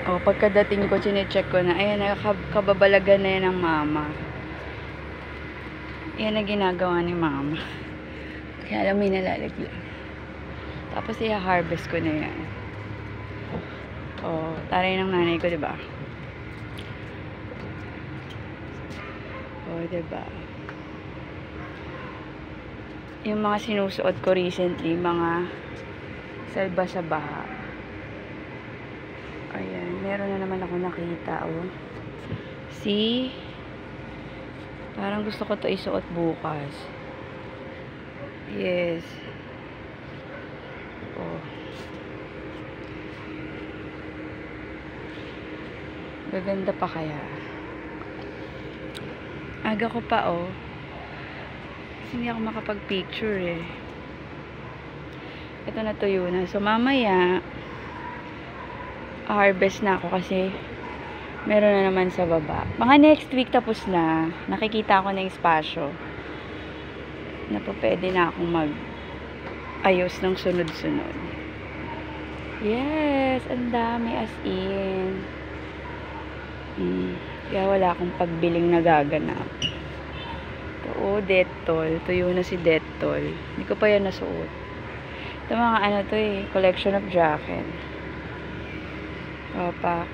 O, pagkadating ko, chinecheck ko na, ayan, kababalagan na yan ng mama. Yan ang ginagawa ni mama. Kaya alam mo yung nalalaglag. Tapos, i-harvest ko na yan. O, taray ng nanay ko, diba? O, diba? Yung mga sinusuot ko recently, mga salba sa baha. Ayan, meron na naman ako nakita, oh. See? Parang gusto ko to isuot bukas. Yes. Oh. Gaganda pa kaya. Aga ko pa, oh. Kasi hindi ako makapag-picture, eh. Ito na tuyo na. So, mamaya, harvest na ako kasi meron na naman sa baba. Mga next week tapos na. Nakikita ko na yung espasyo. Na po pwede na akong mag-ayos ng sunod-sunod. Yes! Ang dami as in. Kaya wala akong pagbiling nagaganap. Oo, Dettol. Tuyo na si Dettol. Hindi ko pa yan nasuot. Ito mga ano to eh. Collection of jacket. Papak.